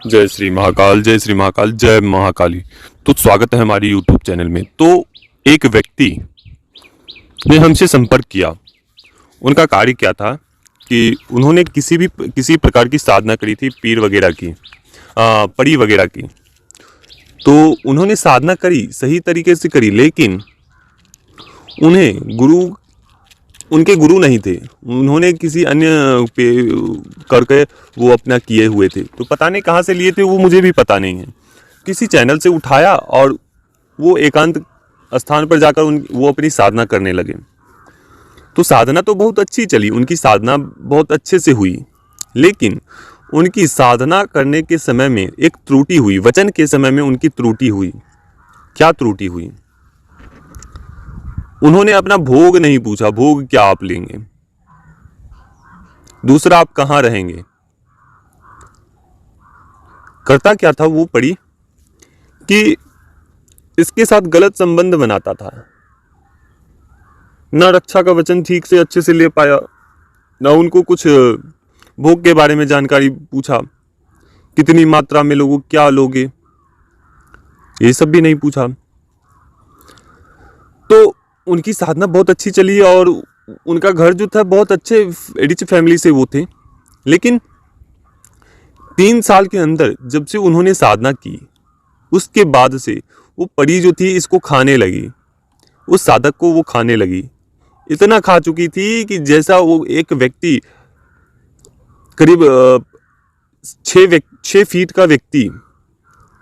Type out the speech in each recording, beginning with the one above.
जय श्री महाकाल, जय श्री महाकाल, जय महाकाली। तो स्वागत है हमारी यूट्यूब चैनल में। तो एक व्यक्ति ने हमसे संपर्क किया। उनका कार्य क्या था कि उन्होंने किसी प्रकार की साधना करी थी, पीर वगैरह की, परी वगैरह की। तो उन्होंने साधना करी, सही तरीके से करी, लेकिन उनके गुरु नहीं थे। उन्होंने किसी अन्य पे करके वो अपना किए हुए थे। तो पता नहीं कहाँ से लिए थे, वो मुझे भी पता नहीं है। किसी चैनल से उठाया और वो एकांत स्थान पर जाकर वो अपनी साधना करने लगे। तो साधना तो बहुत अच्छी चली, उनकी साधना बहुत अच्छे से हुई, लेकिन उनकी साधना करने के समय में एक त्रुटि हुई। वचन के समय में उनकी त्रुटि हुई। क्या त्रुटि हुई? उन्होंने अपना भोग नहीं पूछा, भोग क्या आप लेंगे, दूसरा आप कहां रहेंगे। करता क्या था वो पड़ी कि इसके साथ गलत संबंध बनाता था। ना रक्षा का वचन ठीक से अच्छे से ले पाया, ना उनको कुछ भोग के बारे में जानकारी पूछा, कितनी मात्रा में लोगों क्या लोगे, ये सब भी नहीं पूछा। तो उनकी साधना बहुत अच्छी चली और उनका घर जो था बहुत अच्छे रिच फैमिली से वो थे। लेकिन 3 साल के अंदर जब से उन्होंने साधना की, उसके बाद से वो परी जो थी इसको खाने लगी, उस साधक को वो खाने लगी। इतना खा चुकी थी कि जैसा वो एक व्यक्ति करीब 6 फीट का व्यक्ति,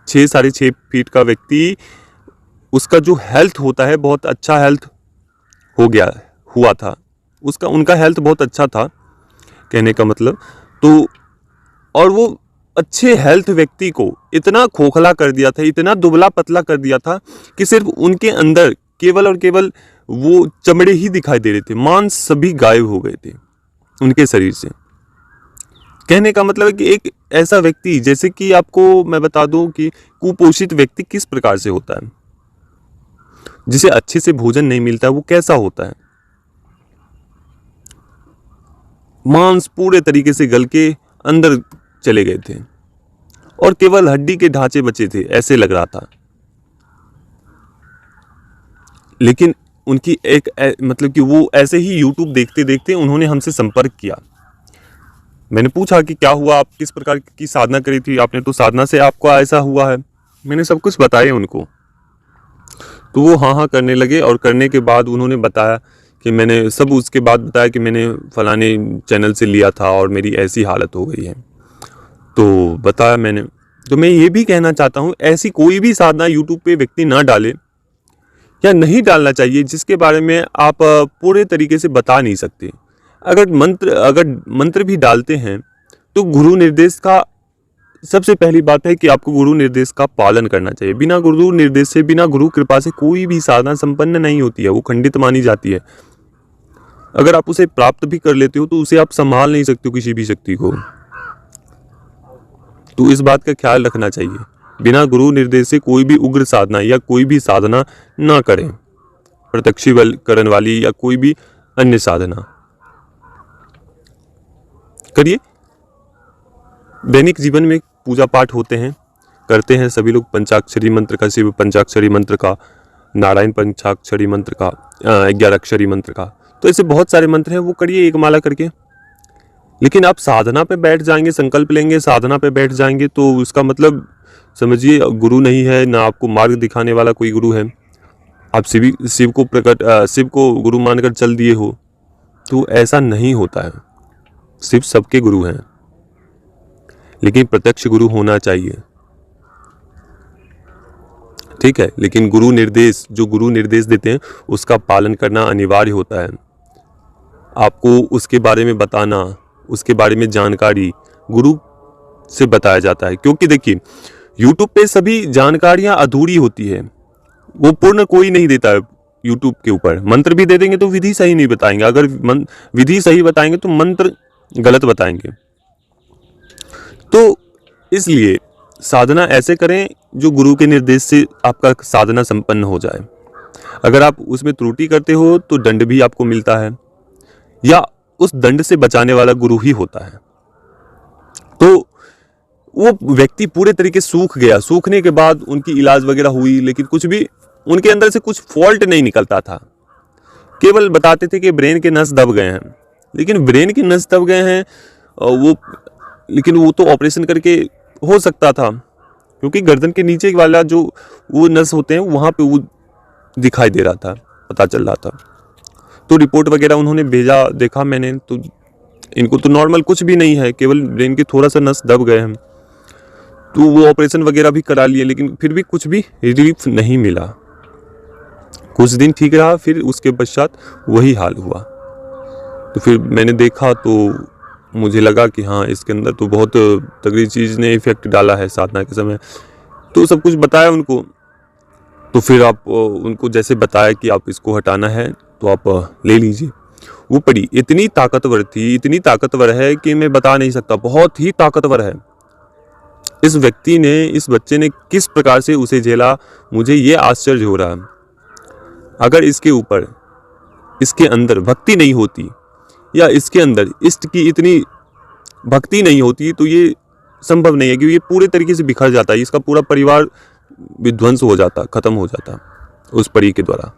6 साढ़े 6 फीट का व्यक्ति, उसका जो हेल्थ होता है बहुत अच्छा हेल्थ हुआ था। उनका हेल्थ बहुत अच्छा था, कहने का मतलब। तो और वो अच्छे हेल्थ व्यक्ति को इतना खोखला कर दिया था, इतना दुबला पतला कर दिया था कि सिर्फ उनके अंदर केवल और केवल वो चमड़े ही दिखाई दे रहे थे, मांस सभी गायब हो गए थे उनके शरीर से। कहने का मतलब है कि एक ऐसा व्यक्ति, जैसे कि आपको मैं बता दूं कि कुपोषित व्यक्ति किस प्रकार से होता है, जिसे अच्छे से भोजन नहीं मिलता, वो कैसा होता है। मांस पूरे तरीके से गल के अंदर चले गए थे और केवल हड्डी के ढांचे बचे थे, ऐसे लग रहा था। लेकिन उनकी मतलब कि वो ऐसे ही यूट्यूब देखते देखते उन्होंने हमसे संपर्क किया। मैंने पूछा कि क्या हुआ, आप किस प्रकार की साधना करी थी, आपने तो साधना से आपको ऐसा हुआ है। मैंने सब कुछ बताया उनको। तो वो हाँ हाँ करने लगे और करने के बाद उन्होंने बताया कि मैंने सब, उसके बाद बताया कि मैंने फलाने चैनल से लिया था और मेरी ऐसी हालत हो गई है। तो बताया मैंने। तो मैं ये भी कहना चाहता हूँ, ऐसी कोई भी साधना यूट्यूब पे व्यक्ति ना डाले या नहीं डालना चाहिए जिसके बारे में आप पूरे तरीके से बता नहीं सकते। अगर मंत्र भी डालते हैं तो गुरु निर्देश का, सबसे पहली बात है कि आपको गुरु निर्देश का पालन करना चाहिए। बिना गुरु निर्देश से, बिना गुरु कृपा से कोई भी साधना संपन्न नहीं होती है, वो खंडित मानी जाती है। अगर आप उसे प्राप्त भी कर लेते हो तो उसे आप संभाल नहीं सकते हो, किसी भी शक्ति को। तो इस बात का ख्याल रखना चाहिए। बिना गुरु निर्देश से कोई भी उग्र साधना या कोई भी साधना ना करें, प्रत्यक्षीकरण वाली या कोई भी अन्य साधना करिए। दैनिक जीवन में पूजा पाठ होते हैं, करते हैं सभी लोग। पंचाक्षरी मंत्र का, शिव पंचाक्षरी मंत्र का, नारायण पंचाक्षरी मंत्र का, 11 अक्षरी मंत्र का, तो ऐसे बहुत सारे मंत्र हैं, वो करिए एक माला करके। लेकिन आप साधना पे बैठ जाएंगे, संकल्प लेंगे, साधना पे बैठ जाएंगे, तो उसका मतलब समझिए गुरु नहीं है, ना आपको मार्ग दिखाने वाला कोई गुरु है। आप शिव को गुरु मानकर चल दिए हो, तो ऐसा नहीं होता है। शिव सबके गुरु हैं, लेकिन प्रत्यक्ष गुरु होना चाहिए, ठीक है। लेकिन जो गुरु निर्देश देते हैं उसका पालन करना अनिवार्य होता है। आपको उसके बारे में बताना, उसके बारे में जानकारी गुरु से बताया जाता है। क्योंकि देखिए, यूट्यूब पे सभी जानकारियां अधूरी होती है, वो पूर्ण कोई नहीं देता है। यूट्यूब के ऊपर मंत्र भी दे देंगे तो विधि सही नहीं बताएंगे, अगर विधि सही बताएंगे तो मंत्र गलत बताएंगे। तो इसलिए साधना ऐसे करें जो गुरु के निर्देश से आपका साधना संपन्न हो जाए। अगर आप उसमें त्रुटि करते हो तो दंड भी आपको मिलता है, या उस दंड से बचाने वाला गुरु ही होता है। तो वो व्यक्ति पूरे तरीके से सूख गया। सूखने के बाद उनकी इलाज वगैरह हुई, लेकिन कुछ भी उनके अंदर से कुछ फॉल्ट नहीं निकलता था। केवल बताते थे कि ब्रेन के नस दब गए हैं, लेकिन ब्रेन के नस दब गए हैं लेकिन वो तो ऑपरेशन करके हो सकता था, क्योंकि गर्दन के नीचे वाला जो वो नस होते हैं वहाँ पे वो दिखाई दे रहा था, पता चल रहा था। तो रिपोर्ट वगैरह उन्होंने भेजा, देखा मैंने, तो इनको तो नॉर्मल कुछ भी नहीं है, केवल ब्रेन के थोड़ा सा नस दब गए हैं। तो वो ऑपरेशन वगैरह भी करा लिए, लेकिन फिर भी कुछ भी रिलीफ नहीं मिला। कुछ दिन ठीक रहा, फिर उसके पश्चात वही हाल हुआ। तो फिर मैंने देखा तो मुझे लगा कि हाँ, इसके अंदर तो बहुत तगड़ी चीज़ ने इफेक्ट डाला है साधना के समय। तो सब कुछ बताया उनको। तो फिर आप उनको जैसे बताया कि आप इसको हटाना है तो आप ले लीजिए। वो परी इतनी ताकतवर थी, इतनी ताकतवर है कि मैं बता नहीं सकता, बहुत ही ताकतवर है। इस व्यक्ति ने, इस बच्चे ने किस प्रकार से उसे झेला, मुझे ये आश्चर्य हो रहा है। अगर इसके ऊपर, इसके अंदर भक्ति नहीं होती, या इसके अंदर इष्ट की इतनी भक्ति नहीं होती, तो ये संभव नहीं है, क्योंकि ये पूरे तरीके से बिखर जाता है। इसका पूरा परिवार विध्वंस हो जाता, खत्म हो जाता उस परी के द्वारा।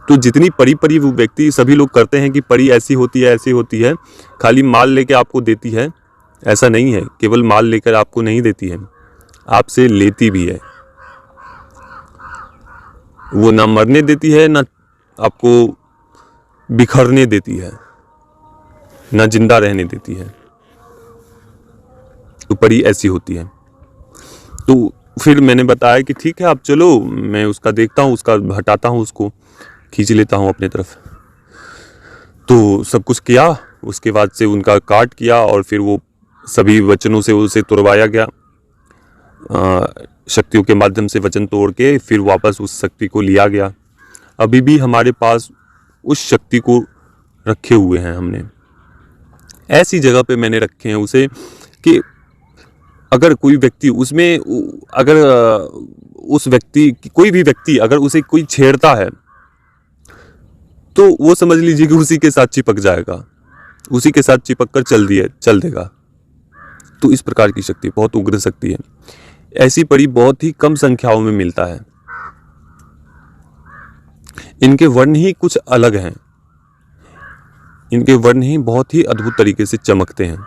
तो जितनी परी वो व्यक्ति, सभी लोग करते हैं कि परी ऐसी होती है, ऐसी होती है, खाली माल लेके आपको देती है, ऐसा नहीं है। केवल माल लेकर आपको नहीं देती है, आपसे लेती भी है। वो ना मरने देती है, ना आपको बिखरने देती है, ना जिंदा रहने देती है। तो परी ऐसी होती है। तो फिर मैंने बताया कि ठीक है, आप चलो, मैं उसका देखता हूँ, उसका हटाता हूँ, उसको खींच लेता हूँ अपने तरफ। तो सब कुछ किया, उसके बाद से उनका काट किया, और फिर वो सभी वचनों से उसे तुड़वाया गया। शक्तियों के माध्यम से वचन तोड़ के फिर वापस उस शक्ति को लिया गया। अभी भी हमारे पास उस शक्ति को रखे हुए हैं हमने। ऐसी जगह पे मैंने रखे हैं उसे कि अगर कोई व्यक्ति उसमें, अगर उस व्यक्ति, कोई भी व्यक्ति अगर उसे कोई छेड़ता है, तो वो समझ लीजिए कि उसी के साथ चिपक जाएगा, उसी के साथ चिपक कर चल देगा। तो इस प्रकार की शक्ति बहुत उग्र शक्ति है। ऐसी परी बहुत ही कम संख्याओं में मिलता है। इनके वर्ण ही कुछ अलग हैं, इनके वर्ण ही बहुत ही अद्भुत तरीके से चमकते हैं।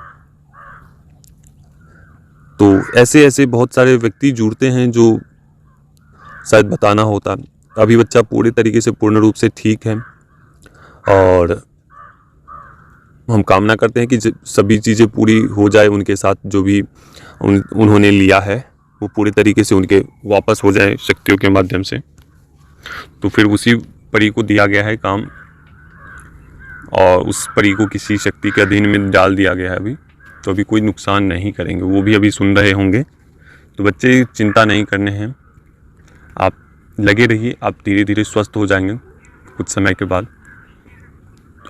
तो ऐसे ऐसे बहुत सारे व्यक्ति जुड़ते हैं जो शायद बताना होता। अभी बच्चा पूरे तरीके से, पूर्ण रूप से ठीक है, और हम कामना करते हैं कि सभी चीज़ें पूरी हो जाए उनके साथ, जो भी उन्होंने लिया है वो पूरे तरीके से उनके वापस हो जाए शक्तियों के माध्यम से। तो फिर उसी परी को दिया गया है काम, और उस परी को किसी शक्ति के अधीन में डाल दिया गया है अभी। तो अभी कोई नुकसान नहीं करेंगे, वो भी अभी सुन रहे होंगे। तो बच्चे चिंता नहीं करने हैं, आप लगे रहिए, आप धीरे धीरे स्वस्थ हो जाएंगे कुछ समय के बाद।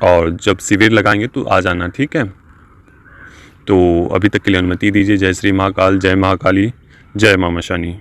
और जब शिविर लगाएंगे तो आ जाना, ठीक है। तो अभी तक के लिए अनुमति दीजिए। जय श्री महाकाल, जय महाकाली, जय मां मशानी।